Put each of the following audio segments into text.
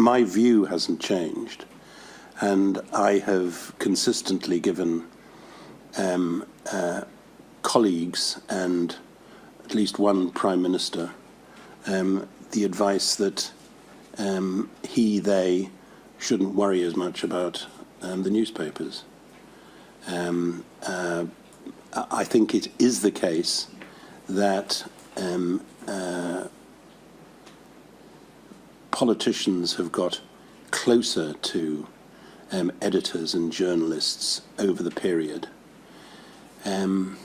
my view hasn't changed, and I have consistently given colleagues and at least one Prime Minister the advice that they shouldn't worry as much about the newspapers. I think it is the case that politicians have got closer to editors and journalists over the period, and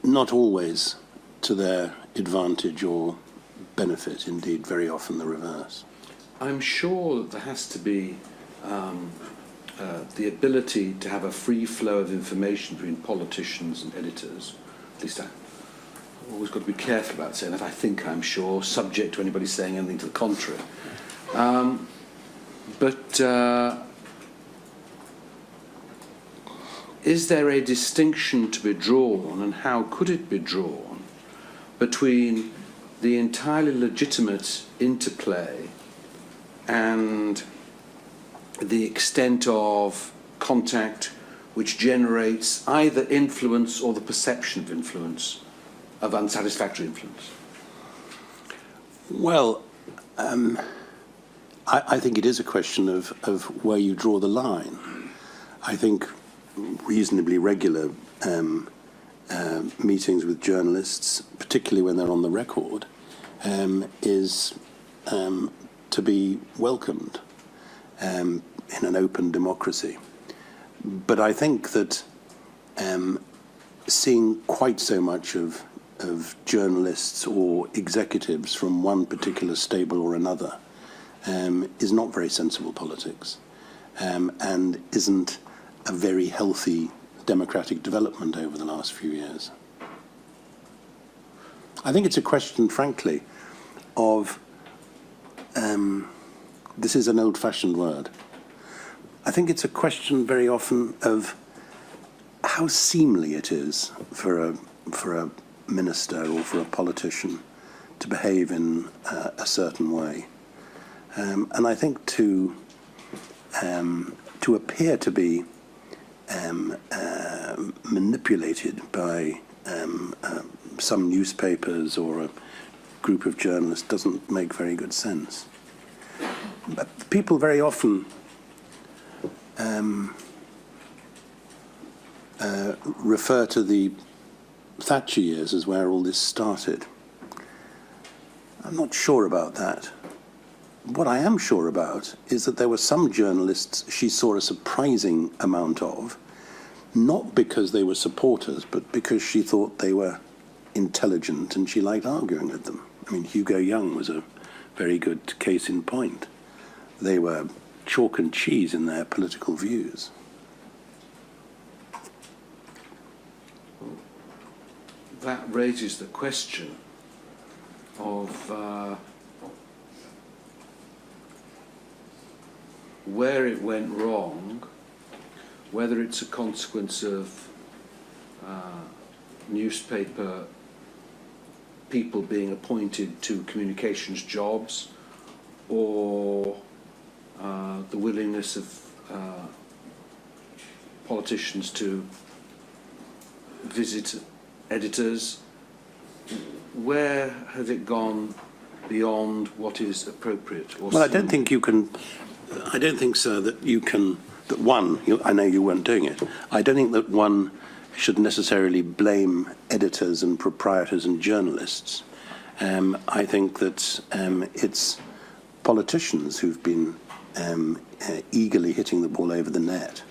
not always to their advantage or benefit, indeed very often the reverse. I'm sure that there has to be the ability to have a free flow of information between politicians and editors. At least I've always got to be careful about saying that. I think I'm sure, subject to anybody saying anything to the contrary. But is there a distinction to be drawn, and how could it be drawn, between the entirely legitimate interplay and the extent of contact which generates either influence or the perception of influence, of unsatisfactory influence? Well, I think it is a question of where you draw the line. I think reasonably regular meetings with journalists, particularly when they're on the record, is to be welcomed in an open democracy. But I think that seeing quite so much of journalists or executives from one particular stable or another is not very sensible politics, and isn't a very healthy democratic development over the last few years. I think it's a question, frankly, of, this is an old-fashioned word, I think it's a question very often of how seemly it is for a minister or for a politician to behave in a certain way. And I think to appear to be manipulated by some newspapers or a group of journalists doesn't make very good sense. But people very often refer to the Thatcher years as where all this started. I'm not sure about that. What I am sure about is that there were some journalists she saw a surprising amount of, not because they were supporters, but because she thought they were intelligent and she liked arguing with them. I mean, Hugo Young was a very good case in point. They were chalk and cheese in their political views. That raises the question of where it went wrong, whether it's a consequence of newspaper people being appointed to communications jobs, or the willingness of politicians to visit editors. Where has it gone beyond what is appropriate? Or well, I don't think, sir, that you can, I know you weren't doing it, I don't think that one should necessarily blame editors and proprietors and journalists. I think that it's politicians who've been eagerly hitting the ball over the net.